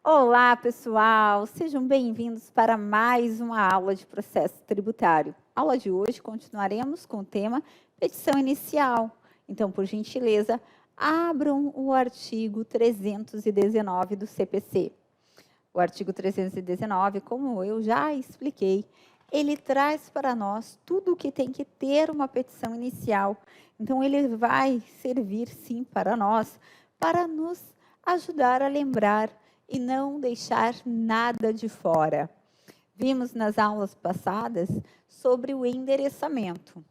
Olá, pessoal! Sejam bem-vindos para mais uma aula de processo tributário. A aula de hoje continuaremos com o tema petição inicial. Então, por gentileza, abram o artigo 319 do CPC. O artigo 319, como eu já expliquei, ele traz para nós tudo o que tem que ter uma petição inicial. Então, ele vai servir, sim, para nós, para nos ajudar a lembrar e não deixar nada de fora. Vimos nas aulas passadas sobre o endereçamento.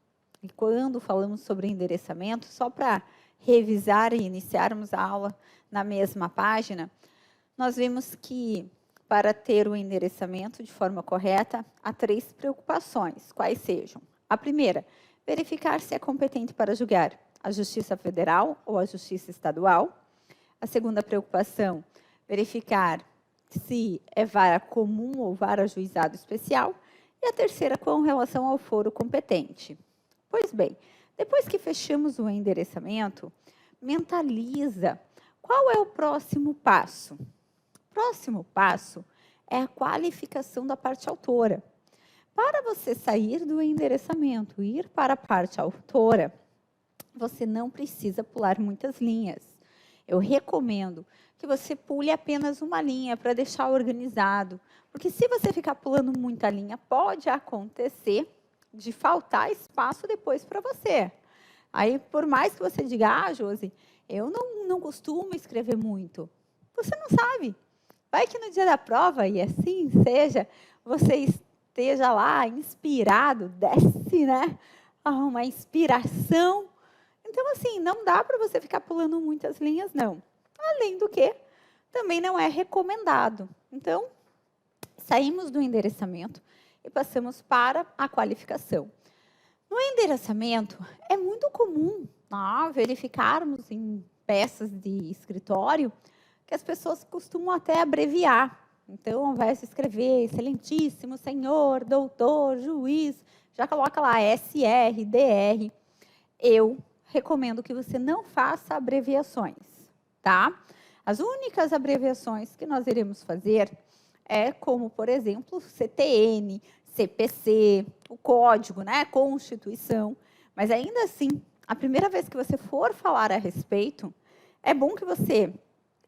E quando falamos sobre endereçamento, só para revisar e iniciarmos a aula na mesma página, nós vimos que para ter o endereçamento de forma correta, há 3 preocupações, quais sejam. A primeira, verificar se é competente para julgar a Justiça Federal ou a Justiça Estadual. A segunda preocupação, verificar se é vara comum ou vara juizado especial. E a terceira, com relação ao foro competente. Pois bem, depois que fechamos o endereçamento, mentaliza qual é o próximo passo. O próximo passo é a qualificação da parte autora. Para você sair do endereçamento e ir para a parte autora, você não precisa pular muitas linhas. Eu recomendo que você pule apenas uma linha para deixar organizado, porque se você ficar pulando muita linha, pode acontecer de faltar espaço depois para você. Aí, por mais que você diga, Josi, eu não costumo escrever muito, você não sabe. Vai que no dia da prova, e assim seja, você esteja lá inspirado, desce, né? Uma inspiração. Então, assim, não dá para você ficar pulando muitas linhas, não. Além do que, também não é recomendado. Então, saímos do endereçamento e passamos para a qualificação. No endereçamento, é muito comum verificarmos em peças de escritório que as pessoas costumam até abreviar. Então, ao invés de escrever excelentíssimo senhor, doutor, juiz, já coloca lá SR, DR. Eu recomendo que você não faça abreviações, tá? As únicas abreviações que nós iremos fazer é como, por exemplo, CTN, CPC, o código, né, Constituição. Mas ainda assim, a primeira vez que você for falar a respeito, é bom que você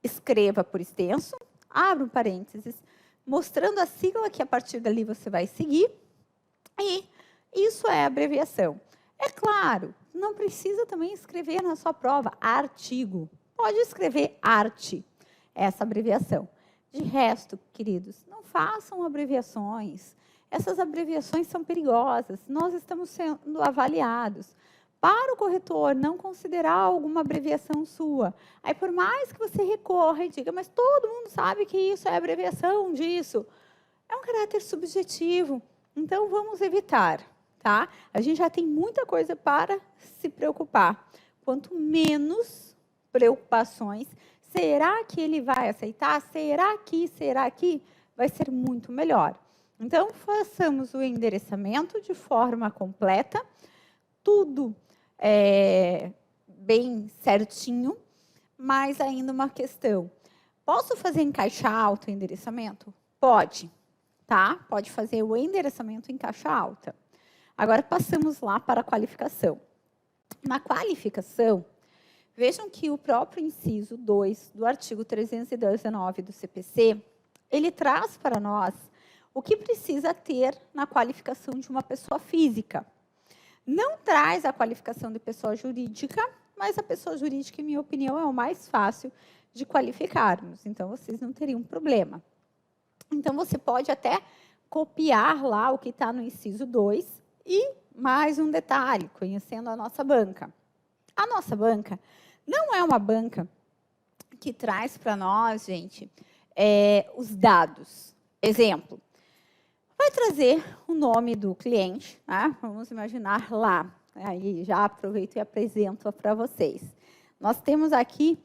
escreva por extenso, abra um parênteses, mostrando a sigla que a partir dali você vai seguir, e isso é abreviação. É claro, não precisa também escrever na sua prova artigo. Pode escrever arte, essa abreviação. De resto, queridos, não façam abreviações. Essas abreviações são perigosas. Nós estamos sendo avaliados. Para o corretor não considerar alguma abreviação sua, aí por mais que você recorra e diga, mas todo mundo sabe que isso é abreviação disso, é um caráter subjetivo. Então, vamos evitar. Tá? A gente já tem muita coisa para se preocupar. Quanto menos preocupações, será que ele vai aceitar? Será que vai ser muito melhor? Então, façamos o endereçamento de forma completa, tudo bem certinho, mas ainda uma questão. Posso fazer em caixa alta o endereçamento? Pode, tá? Pode fazer o endereçamento em caixa alta. Agora, passamos lá para a qualificação. Na qualificação, vejam que o próprio inciso 2 do artigo 319 do CPC, ele traz para nós o que precisa ter na qualificação de uma pessoa física. Não traz a qualificação de pessoa jurídica, mas a pessoa jurídica, em minha opinião, é o mais fácil de qualificarmos. Então, vocês não teriam problema. Então, você pode até copiar lá o que está no inciso 2, e mais um detalhe, conhecendo a nossa banca. A nossa banca não é uma banca que traz para nós, gente, os dados. Exemplo, vai trazer o nome do cliente, né? Vamos imaginar lá. Aí já aproveito e apresento para vocês. Nós temos aqui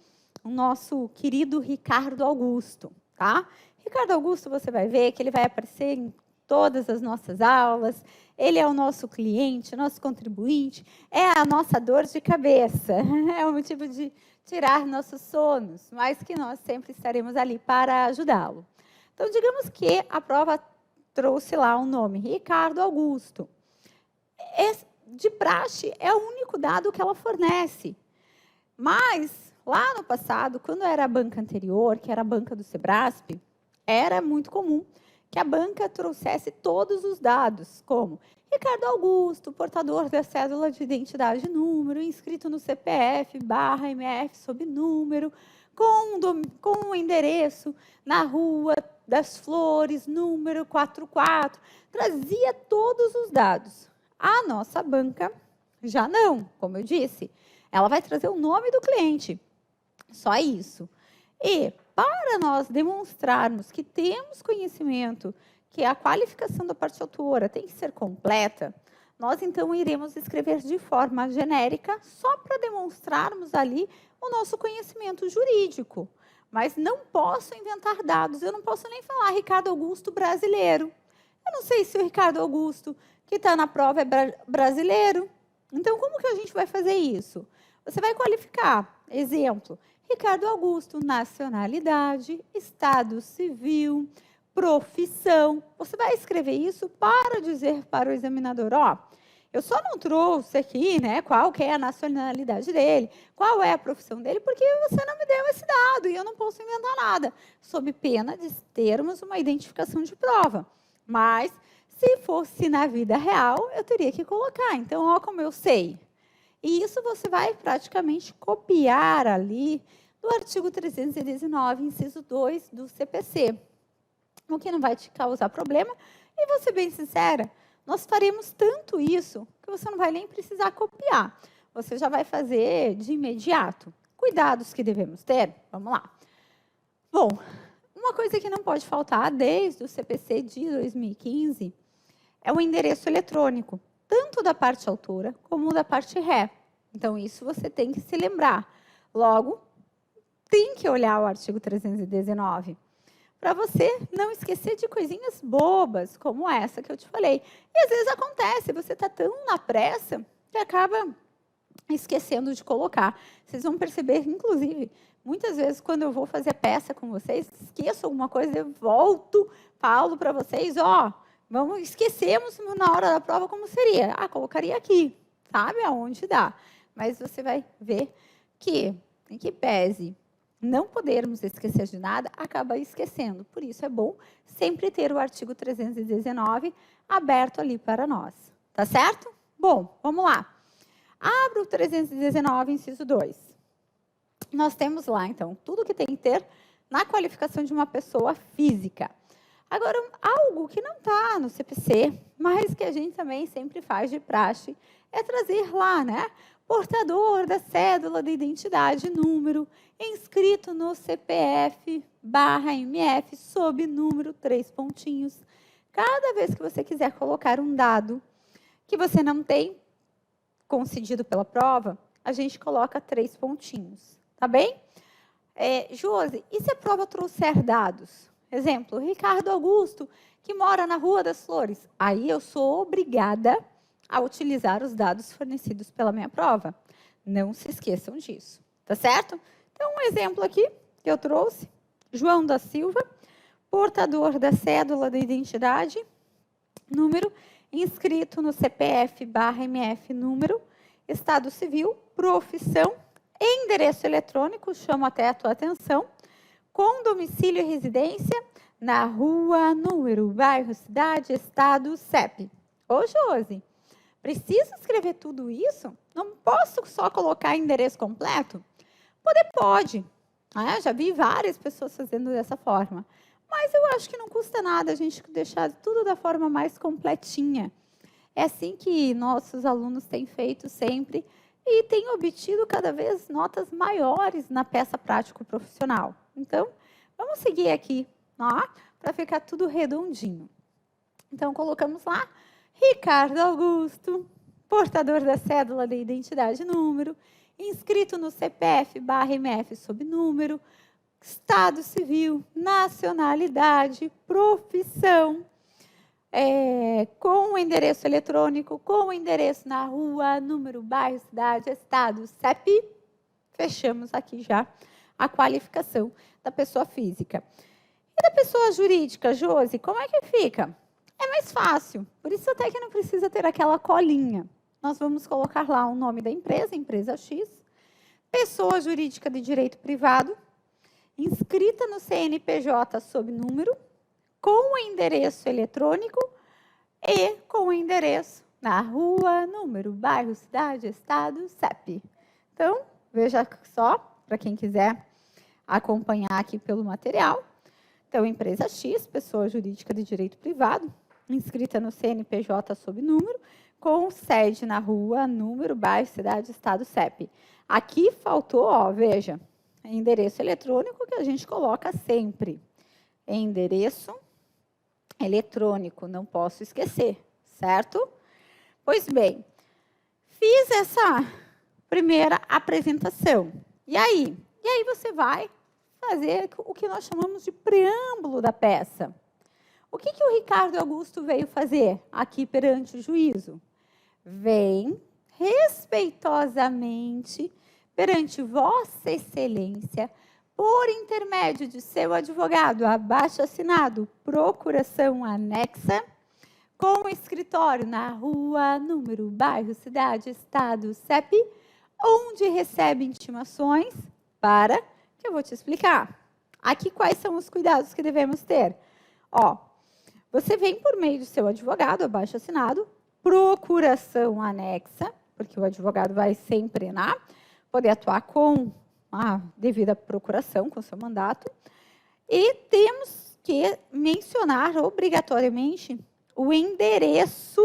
o nosso querido Ricardo Augusto, tá? Ricardo Augusto, você vai ver que ele vai aparecer em todas as nossas aulas, ele é o nosso cliente, nosso contribuinte, é a nossa dor de cabeça, é o motivo de tirar nossos sonos, mas que nós sempre estaremos ali para ajudá-lo. Então, digamos que a prova trouxe lá um nome, Ricardo Augusto. De praxe, é o único dado que ela fornece. Mas, lá no passado, quando era a banca anterior, que era a banca do Sebrasp, era muito comum que a banca trouxesse todos os dados, como Ricardo Augusto, portador da cédula de identidade número, inscrito no CPF, /MF sob número, com o endereço na Rua das Flores, número 44, trazia todos os dados. A nossa banca já não, como eu disse, ela vai trazer o nome do cliente, só isso. E para nós demonstrarmos que temos conhecimento, que a qualificação da parte autora tem que ser completa, nós então iremos escrever de forma genérica, só para demonstrarmos ali o nosso conhecimento jurídico. Mas não posso inventar dados, eu não posso nem falar Ricardo Augusto brasileiro. Eu não sei se o Ricardo Augusto que está na prova é brasileiro. Então, como que a gente vai fazer isso? Você vai qualificar, exemplo, Ricardo Augusto, nacionalidade, estado civil, profissão. Você vai escrever isso para dizer para o examinador, ó, eu só não trouxe aqui, né, qual que é a nacionalidade dele, qual é a profissão dele, porque você não me deu esse dado e eu não posso inventar nada, sob pena de termos uma identificação de prova. Mas, se fosse na vida real, eu teria que colocar. Então, ó, como eu sei. E isso você vai praticamente copiar ali do artigo 319, inciso 2 do CPC. O que não vai te causar problema. E vou ser bem sincera, nós faremos tanto isso que você não vai nem precisar copiar. Você já vai fazer de imediato. Cuidados que devemos ter? Vamos lá. Bom, uma coisa que não pode faltar desde o CPC de 2015 é o endereço eletrônico, tanto da parte autora como da parte ré. Então, isso você tem que se lembrar. Logo, tem que olhar o artigo 319, para você não esquecer de coisinhas bobas, como essa que eu te falei. E às vezes acontece, você está tão na pressa que acaba esquecendo de colocar. Vocês vão perceber, inclusive, muitas vezes quando eu vou fazer peça com vocês, esqueço alguma coisa, eu volto, falo para vocês, ó, esquecemos na hora da prova como seria. Ah, colocaria aqui, sabe aonde dá. Mas você vai ver que, em que pese não podermos esquecer de nada, acaba esquecendo. Por isso é bom sempre ter o artigo 319 aberto ali para nós. Tá certo? Bom, vamos lá. Abra o 319, inciso 2. Nós temos lá, então, tudo que tem que ter na qualificação de uma pessoa física. Agora, algo que não está no CPC, mas que a gente também sempre faz de praxe, é trazer lá, né? Portador da cédula de identidade, número, inscrito no CPF, /MF, sob número 3 pontinhos. Cada vez que você quiser colocar um dado que você não tem concedido pela prova, a gente coloca 3 pontinhos, tá bem? Josi, e se a prova trouxer dados? Exemplo, Ricardo Augusto, que mora na Rua das Flores. Aí eu sou obrigada a utilizar os dados fornecidos pela minha prova. Não se esqueçam disso, tá certo? Então, um exemplo aqui que eu trouxe, João da Silva, portador da cédula de identidade, número, inscrito no CPF /MF número, estado civil, profissão, endereço eletrônico, chamo até a tua atenção, com domicílio e residência na rua, número, bairro, cidade, estado, CEP. Ô, Josi, preciso escrever tudo isso? Não posso só colocar endereço completo? Pode. Já vi várias pessoas fazendo dessa forma. Mas eu acho que não custa nada a gente deixar tudo da forma mais completinha. É assim que nossos alunos têm feito sempre e têm obtido cada vez notas maiores na peça prático-profissional. Então, vamos seguir aqui, para ficar tudo redondinho. Então, colocamos lá, Ricardo Augusto, portador da cédula de identidade número, inscrito no CPF /MF sob número, estado civil, nacionalidade, profissão, com o endereço eletrônico, com o endereço na rua, número, bairro, cidade, estado, CEP, fechamos aqui já a qualificação da pessoa física. E da pessoa jurídica, Josi, como é que fica? É mais fácil, por isso até que não precisa ter aquela colinha. Nós vamos colocar lá o nome da empresa, empresa X, pessoa jurídica de direito privado, inscrita no CNPJ sob número, com o endereço eletrônico e com o endereço na rua, número, bairro, cidade, estado, CEP. Então, veja só, para quem quiser acompanhar aqui pelo material. Então, empresa X, pessoa jurídica de direito privado, inscrita no CNPJ sob número, com sede na rua, número, bairro, cidade, estado, CEP. Aqui faltou, ó, veja, endereço eletrônico que a gente coloca sempre. Endereço eletrônico, não posso esquecer, certo? Pois bem, fiz essa primeira apresentação. E aí? E aí você vai fazer o que nós chamamos de preâmbulo da peça. O que o Ricardo Augusto veio fazer aqui perante o juízo? Vem respeitosamente perante Vossa Excelência, por intermédio de seu advogado abaixo-assinado, procuração anexa, com o escritório na rua, número, bairro, cidade, estado, CEP, onde recebe intimações para, que eu vou te explicar. Aqui quais são os cuidados que devemos ter? Ó, você vem por meio do seu advogado abaixo-assinado, procuração anexa, porque o advogado vai sempre poder atuar com a devida procuração, com seu mandato, e temos que mencionar obrigatoriamente o endereço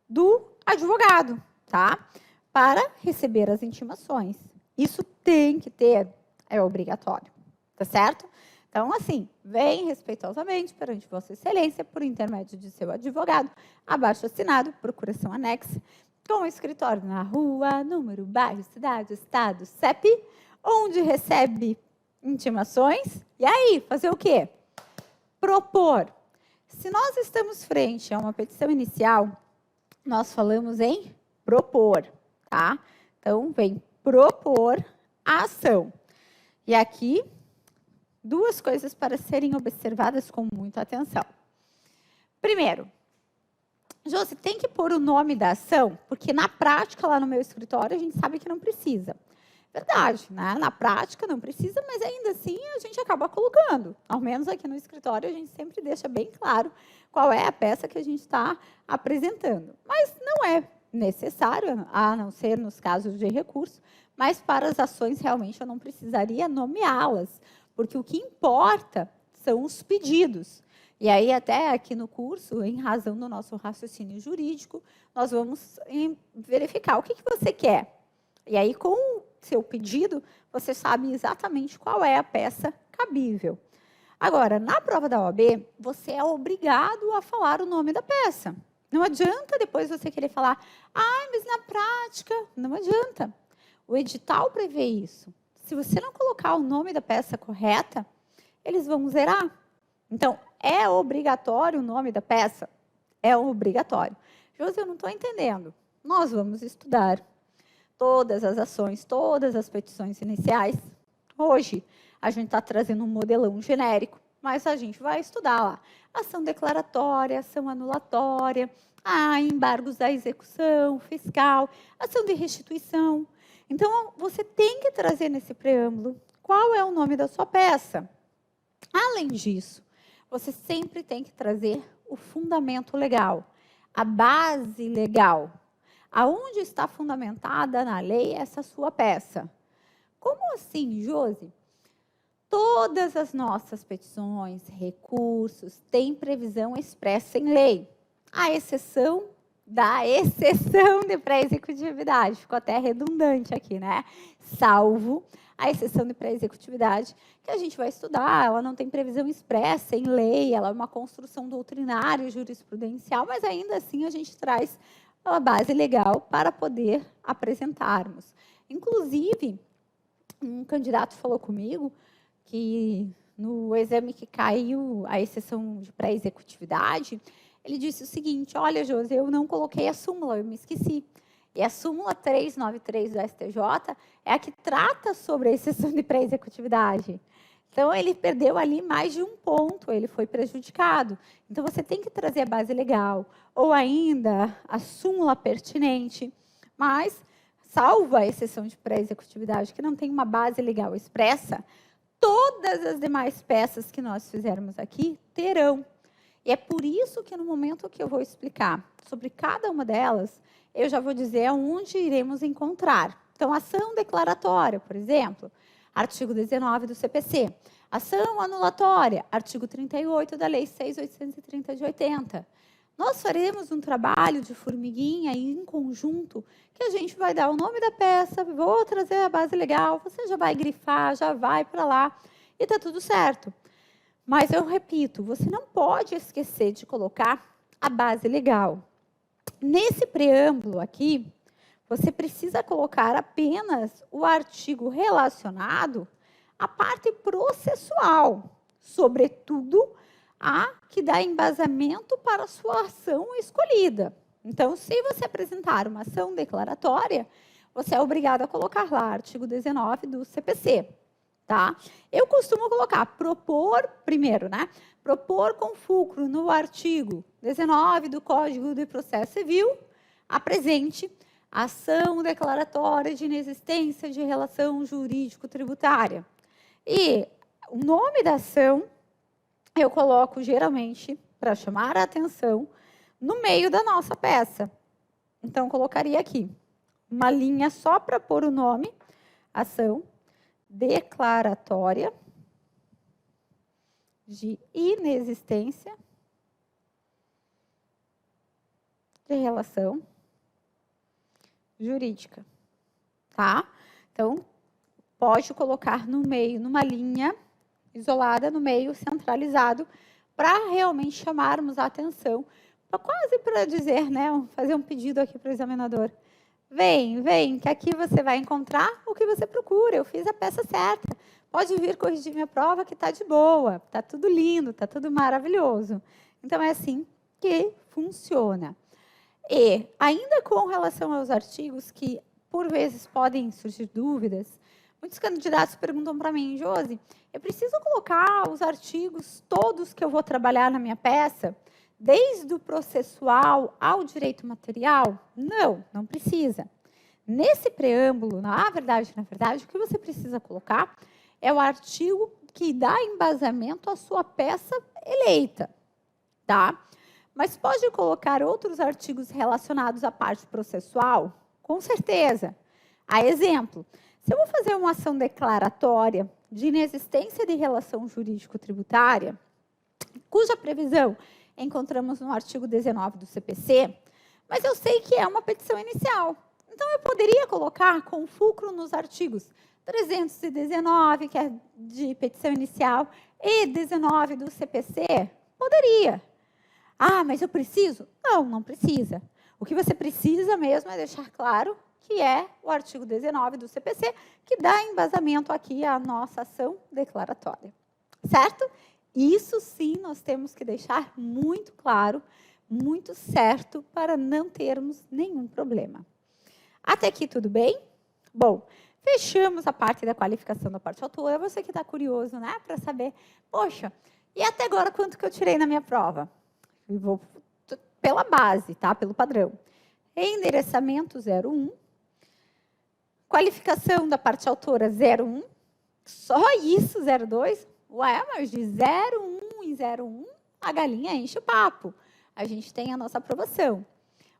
do advogado, tá? Para receber as intimações. Isso tem que ter, é obrigatório, tá certo? Então, assim, vem respeitosamente perante Vossa Excelência, por intermédio de seu advogado, abaixo-assinado, procuração anexa, com o escritório na rua, número, bairro, cidade, estado, CEP, onde recebe intimações. E aí, fazer o quê? Propor. Se nós estamos frente a uma petição inicial, nós falamos em propor, tá? Então, vem propor a ação. E aqui, duas coisas para serem observadas com muita atenção. Primeiro, Josi, tem que pôr o nome da ação, porque na prática, lá no meu escritório, a gente sabe que não precisa. Verdade, né? Na prática não precisa, mas ainda assim a gente acaba colocando. Ao menos aqui no escritório a gente sempre deixa bem claro qual é a peça que a gente está apresentando. Mas não é necessário, a não ser nos casos de recurso, mas para as ações realmente eu não precisaria nomeá-las, porque o que importa são os pedidos. E aí, até aqui no curso, em razão do nosso raciocínio jurídico, nós vamos verificar o que você quer. E aí, com o seu pedido, você sabe exatamente qual é a peça cabível. Agora, na prova da OAB, você é obrigado a falar o nome da peça. Não adianta depois você querer falar, mas na prática, não adianta. O edital prevê isso. Se você não colocar o nome da peça correta, eles vão zerar. Então, é obrigatório o nome da peça? É obrigatório. Josi, eu não estou entendendo. Nós vamos estudar todas as ações, todas as petições iniciais. Hoje, a gente está trazendo um modelão genérico, mas a gente vai estudar lá. Ação declaratória, ação anulatória, embargos da execução fiscal, ação de restituição. Então, você tem que trazer nesse preâmbulo qual é o nome da sua peça. Além disso, você sempre tem que trazer o fundamento legal, a base legal. Aonde está fundamentada na lei essa sua peça? Como assim, Josi? Todas as nossas petições, recursos, têm previsão expressa em lei. A exceção da exceção de pré-executividade. Ficou até redundante aqui, né? Salvo a exceção de pré-executividade, que a gente vai estudar, ela não tem previsão expressa em lei, ela é uma construção doutrinária e jurisprudencial, mas ainda assim a gente traz a base legal para poder apresentarmos. Inclusive, um candidato falou comigo que no exame que caiu a exceção de pré-executividade, ele disse o seguinte: olha, Josi, eu não coloquei a súmula, eu me esqueci. E a súmula 393 do STJ é a que trata sobre a exceção de pré-executividade. Então, ele perdeu ali mais de um ponto, ele foi prejudicado. Então, você tem que trazer a base legal, ou ainda a súmula pertinente, mas, salvo a exceção de pré-executividade, que não tem uma base legal expressa, todas as demais peças que nós fizermos aqui terão. E é por isso que no momento que eu vou explicar sobre cada uma delas, eu já vou dizer onde iremos encontrar. Então, ação declaratória, por exemplo, artigo 19 do CPC. Ação anulatória, artigo 38 da Lei 6.830 de 80. Nós faremos um trabalho de formiguinha em conjunto, que a gente vai dar o nome da peça, vou trazer a base legal, você já vai grifar, já vai para lá, e está tudo certo. Mas eu repito, você não pode esquecer de colocar a base legal. Nesse preâmbulo aqui, você precisa colocar apenas o artigo relacionado à parte processual, sobretudo a que dá embasamento para a sua ação escolhida. Então, se você apresentar uma ação declaratória, você é obrigado a colocar lá artigo 19 do CPC. Tá? Eu costumo colocar, propor, primeiro, né? Propor com fulcro no artigo 19 do Código de Processo Civil, apresente ação declaratória de inexistência de relação jurídico-tributária. E o nome da ação eu coloco geralmente para chamar a atenção no meio da nossa peça. Então, colocaria aqui uma linha só para pôr o nome, ação declaratória de inexistência de relação jurídica, tá? Então, pode colocar no meio, numa linha isolada, no meio centralizado, para realmente chamarmos a atenção, quase para dizer, né, fazer um pedido aqui para o examinador. Vem, que aqui você vai encontrar o que você procura. Eu fiz a peça certa. Pode vir corrigir minha prova que está de boa. Está tudo lindo, está tudo maravilhoso. Então, é assim que funciona. E, ainda com relação aos artigos que, por vezes, podem surgir dúvidas, muitos candidatos perguntam para mim, Josi, eu preciso colocar os artigos todos que eu vou trabalhar na minha peça? Desde o processual ao direito material? Não precisa. Nesse preâmbulo, na verdade, o que você precisa colocar é o artigo que dá embasamento à sua peça eleita, tá? Mas pode colocar outros artigos relacionados à parte processual? Com certeza. A exemplo, se eu vou fazer uma ação declaratória de inexistência de relação jurídico-tributária, cuja previsão encontramos no artigo 19 do CPC, mas eu sei que é uma petição inicial. Então, eu poderia colocar com fulcro nos artigos 319, que é de petição inicial, e 19 do CPC? Poderia. Ah, mas eu preciso? Não precisa. O que você precisa mesmo é deixar claro que é o artigo 19 do CPC, que dá embasamento aqui à nossa ação declaratória. Certo? Isso sim nós temos que deixar muito claro, muito certo, para não termos nenhum problema. Até aqui tudo bem? Bom, fechamos a parte da qualificação da parte autora. Você que está curioso, né, para saber, poxa, e até agora quanto que eu tirei na minha prova? Eu vou pela base, tá? Pelo padrão. Endereçamento 01. Qualificação da parte autora 01. Só isso, 02? Ué, mas de 01 em 01, a galinha enche o papo. A gente tem a nossa aprovação.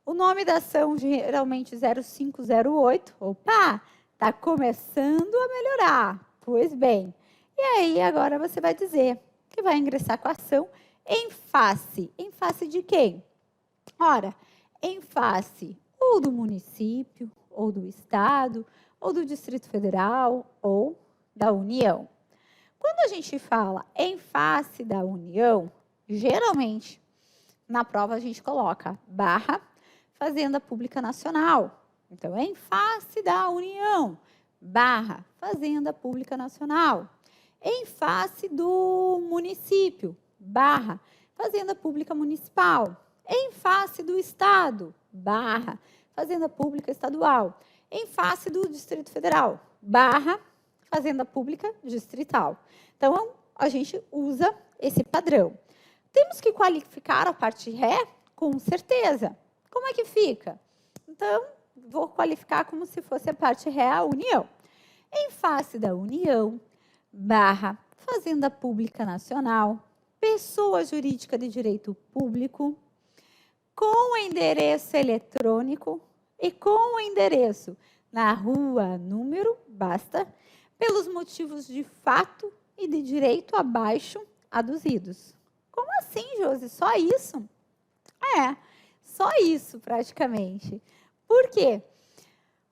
O nome da ação, geralmente 0508. Opa, está começando a melhorar. Pois bem. E aí, agora você vai dizer que vai ingressar com a ação em face. Em face de quem? Ora, em face ou do município, ou do estado, ou do Distrito Federal, ou da União. Quando a gente fala em face da União, geralmente, na prova a gente coloca barra Fazenda Pública Nacional. Então, em face da União, barra Fazenda Pública Nacional. em face do município, barra, Fazenda Pública Municipal, em face do Estado, barra, Fazenda Pública Estadual, em face do Distrito Federal, barra, Fazenda Pública Distrital. Então, a gente usa esse padrão. Temos que qualificar a parte ré? Com certeza. Como é que fica? Então, vou qualificar como se fosse a parte ré a União. Em face da União, barra, Fazenda Pública Nacional, pessoa jurídica de direito público, com endereço eletrônico e com o endereço na rua, número, basta, pelos motivos de fato e de direito abaixo aduzidos. Como assim, Josi? Só isso? Só isso praticamente. Por quê?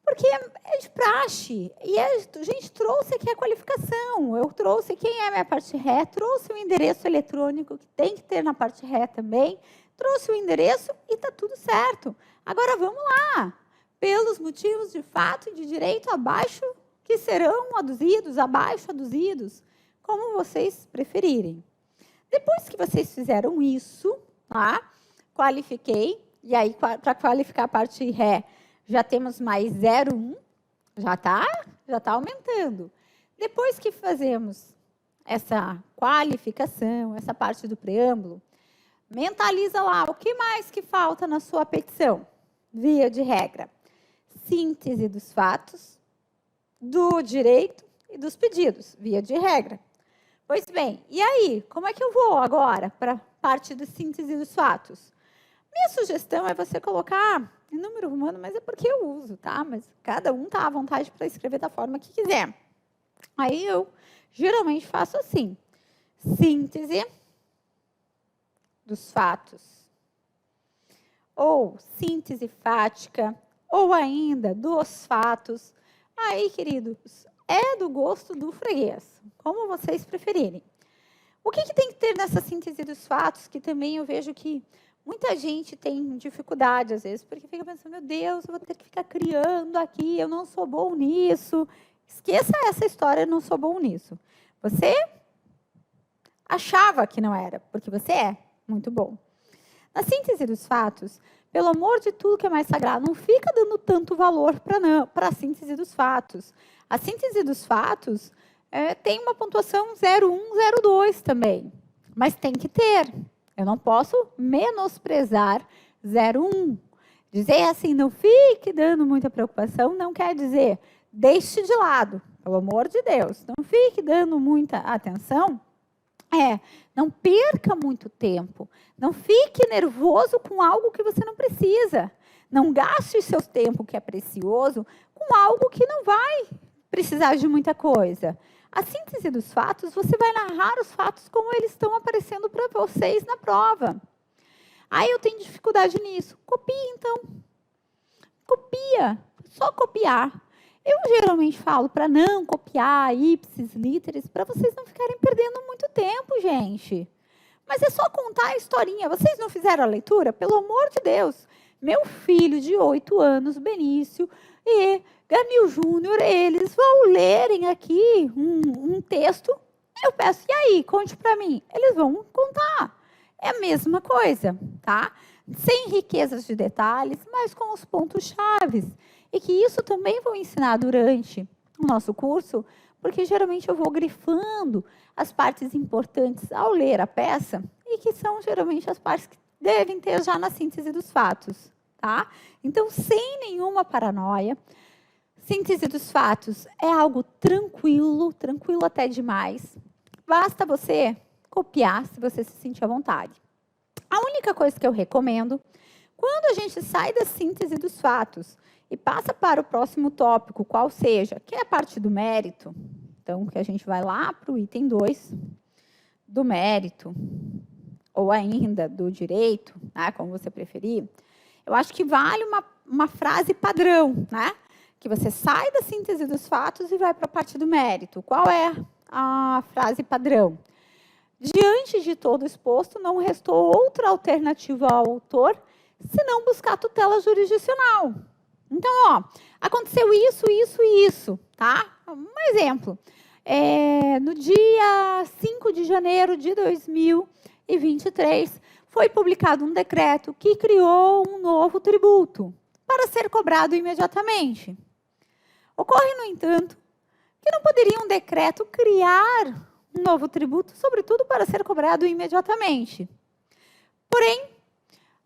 Porque é de praxe. E a gente trouxe aqui a qualificação. Eu trouxe quem é a minha parte ré, trouxe o endereço eletrônico que tem que ter na parte ré também, trouxe o endereço e está tudo certo. Agora vamos lá. Pelos motivos de fato e de direito abaixo, que serão aduzidos, abaixo aduzidos, como vocês preferirem. Depois que vocês fizeram isso, tá? Qualifiquei, e aí para qualificar a parte ré, já temos mais 0,1, já tá aumentando. Depois que fazemos essa qualificação, essa parte do preâmbulo, mentaliza lá o que mais que falta na sua petição, via de regra. Síntese dos fatos, do direito e dos pedidos, via de regra. Pois bem, e aí, como é que eu vou agora para a parte da síntese dos fatos? Minha sugestão é você colocar em número romano, mas é porque eu uso, tá? Mas cada um tá à vontade para escrever da forma que quiser. Aí eu geralmente faço assim: síntese dos fatos, ou síntese fática, ou ainda dos fatos. Aí, queridos, é do gosto do freguês, como vocês preferirem. O que tem que ter nessa síntese dos fatos, que também eu vejo que muita gente tem dificuldade, às vezes, porque fica pensando, meu Deus, eu vou ter que ficar criando aqui, eu não sou bom nisso. Esqueça essa história, eu não sou bom nisso. Você achava que não era, porque você é muito bom. Na síntese dos fatos, pelo amor de tudo que é mais sagrado, não fica dando tanto valor para a síntese dos fatos. A síntese dos fatos tem uma pontuação 0,1, 0,2 também, mas tem que ter. Eu não posso menosprezar 0,1. Dizer assim, não fique dando muita preocupação, não quer dizer deixe de lado, pelo amor de Deus. Não fique dando muita atenção. Não perca muito tempo. Não fique nervoso com algo que você não precisa. Não gaste o seu tempo, que é precioso, com algo que não vai precisar de muita coisa. A síntese dos fatos, você vai narrar os fatos como eles estão aparecendo para vocês na prova. Aí eu tenho dificuldade nisso. Copie, então. Copia. Só copiar. Eu geralmente falo para não copiar ipsis literis, para vocês não ficarem perdendo muito tempo, gente. Mas é só contar a historinha. Vocês não fizeram a leitura? Pelo amor de Deus. Meu filho de 8 anos, Benício, e Gamil Júnior, eles vão lerem aqui um texto. Eu peço, e aí, conte para mim. Eles vão contar. É a mesma coisa, tá? Sem riquezas de detalhes, mas com os pontos chaves. E que isso também vou ensinar durante o nosso curso, porque geralmente eu vou grifando as partes importantes ao ler a peça, e que são geralmente as partes que devem ter já na síntese dos fatos, tá? Então, sem nenhuma paranoia, síntese dos fatos é algo tranquilo, tranquilo até demais. Basta você copiar, se você se sentir à vontade. A única coisa que eu recomendo, quando a gente sai da síntese dos fatos e passa para o próximo tópico, qual seja, que é a parte do mérito, então, que a gente vai lá para o item 2, do mérito, ou ainda do direito, né, como você preferir, eu acho que vale uma frase padrão, né? Que você sai da síntese dos fatos e vai para a parte do mérito. Qual é a frase padrão? Diante de todo exposto, não restou outra alternativa ao autor, senão buscar tutela jurisdicional. Então, aconteceu isso, isso e isso, tá? Um exemplo. no dia 5 de janeiro de 2023, foi publicado um decreto que criou um novo tributo para ser cobrado imediatamente. Ocorre, no entanto, que não poderia um decreto criar um novo tributo, sobretudo para ser cobrado imediatamente. Porém,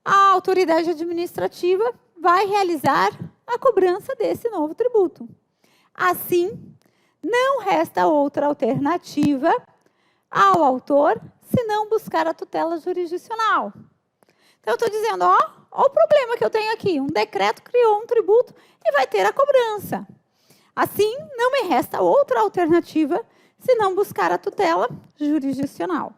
a autoridade administrativa vai realizar a cobrança desse novo tributo. Assim, não resta outra alternativa ao autor senão buscar a tutela jurisdicional. Então, eu estou dizendo, ó o problema que eu tenho aqui. Um decreto criou um tributo e vai ter a cobrança. Assim, não me resta outra alternativa senão buscar a tutela jurisdicional.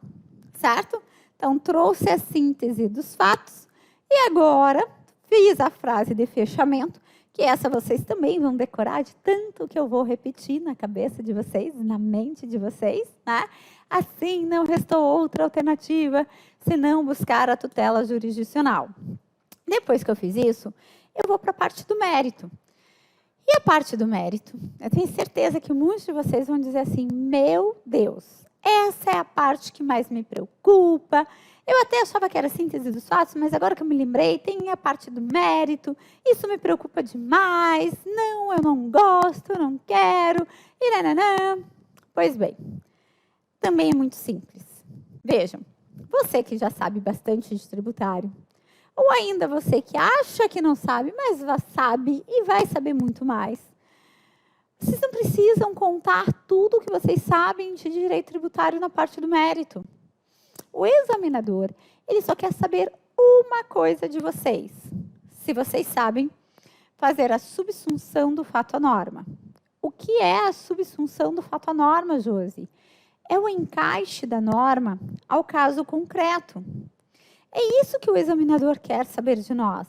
Certo? Então, trouxe a síntese dos fatos e agora fiz a frase de fechamento, que essa vocês também vão decorar de tanto que eu vou repetir na cabeça de vocês, na mente de vocês, né? Assim, não restou outra alternativa senão buscar a tutela jurisdicional. Depois que eu fiz isso, eu vou para a parte do mérito. E a parte do mérito, eu tenho certeza que muitos de vocês vão dizer assim, meu Deus, essa é a parte que mais me preocupa. Eu até achava que era a síntese dos fatos, mas agora que eu me lembrei, tem a parte do mérito, isso me preocupa demais, não, eu não gosto, eu não quero, e nananã. Pois bem, também é muito simples. Vejam, você que já sabe bastante de tributário, ou ainda você que acha que não sabe, mas sabe e vai saber muito mais. Vocês não precisam contar tudo o que vocês sabem de direito tributário na parte do mérito. O examinador, ele só quer saber uma coisa de vocês. Se vocês sabem fazer a subsunção do fato à norma. O que é a subsunção do fato à norma, Josi? É o encaixe da norma ao caso concreto. É isso que o examinador quer saber de nós.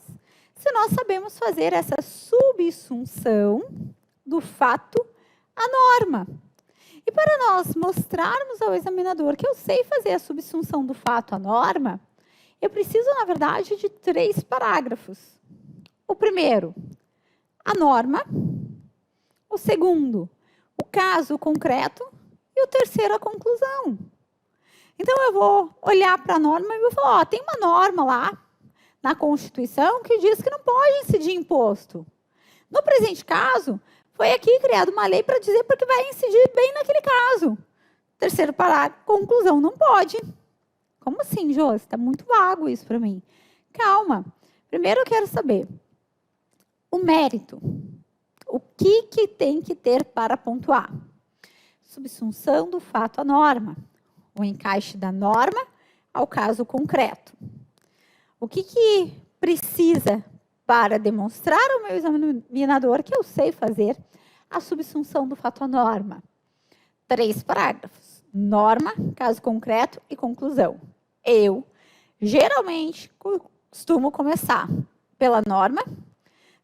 Se nós sabemos fazer essa subsunção do fato à norma. E para nós mostrarmos ao examinador que eu sei fazer a subsunção do fato à norma, eu preciso, na verdade, de 3 parágrafos. O primeiro, a norma. O segundo, o caso concreto. E o terceiro, a conclusão. Então, eu vou olhar para a norma e vou falar, ó, tem uma norma lá na Constituição que diz que não pode incidir imposto. No presente caso, foi aqui criada uma lei para dizer porque vai incidir bem naquele caso. Terceiro parágrafo, conclusão, não pode. Como assim, Josi? Está muito vago isso para mim. Calma. Primeiro eu quero saber o mérito. O que tem que ter para pontuar? Subsunção do fato à norma. O encaixe da norma ao caso concreto. O que precisa para demonstrar ao meu examinador que eu sei fazer a subsunção do fato à norma? 3 parágrafos. Norma, caso concreto e conclusão. Eu, geralmente, costumo começar pela norma,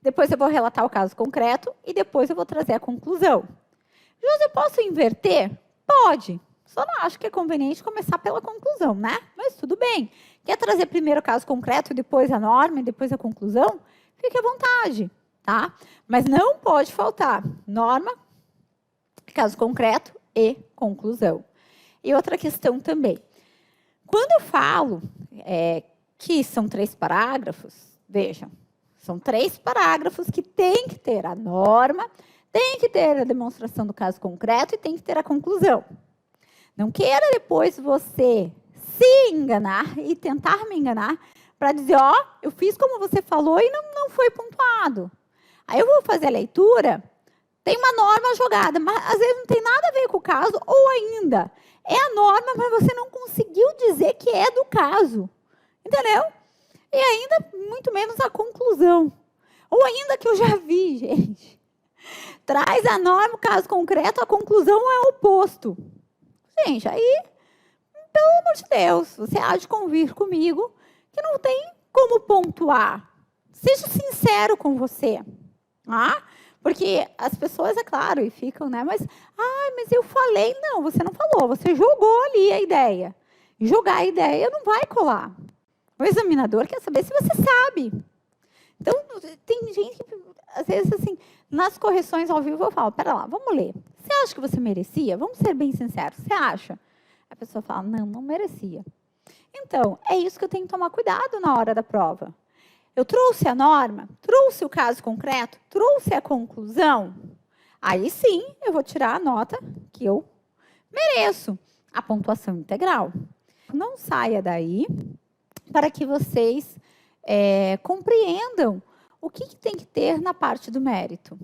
depois eu vou relatar o caso concreto e depois eu vou trazer a conclusão. José, eu posso inverter? Pode. Só não acho que é conveniente começar pela conclusão, né? Mas tudo bem. Quer trazer primeiro o caso concreto, depois a norma e depois a conclusão? Fique à vontade, tá? Mas não pode faltar norma, caso concreto e conclusão. E outra questão também. Quando eu falo que são 3 parágrafos, vejam, são 3 parágrafos que tem que ter a norma, tem que ter a demonstração do caso concreto e tem que ter a conclusão. Não queira depois você se enganar e tentar me enganar para dizer, ó, eu fiz como você falou e não foi pontuado. Aí eu vou fazer a leitura, tem uma norma jogada, mas às vezes não tem nada a ver com o caso, ou ainda, é a norma, mas você não conseguiu dizer que é do caso. Entendeu? E ainda, muito menos a conclusão. Ou ainda que eu já vi, gente. Traz a norma, o caso concreto, a conclusão é o oposto. Gente, aí, pelo amor de Deus, você há de convir comigo que não tem como pontuar. Seja sincero com você. Ah, porque as pessoas, é claro, e ficam, né? Mas eu falei. Não, você não falou, você jogou ali a ideia. E jogar a ideia não vai colar. O examinador quer saber se você sabe. Então, tem gente que, às vezes, assim, nas correções ao vivo eu falo, pera lá, vamos ler. Você acha que você merecia? Vamos ser bem sinceros, você acha? A pessoa fala, não, não merecia. Então, é isso que eu tenho que tomar cuidado na hora da prova. Eu trouxe a norma, trouxe o caso concreto, trouxe a conclusão. Aí sim, eu vou tirar a nota que eu mereço, a pontuação integral. Não saia daí para que vocês compreendam o que tem que ter na parte do mérito.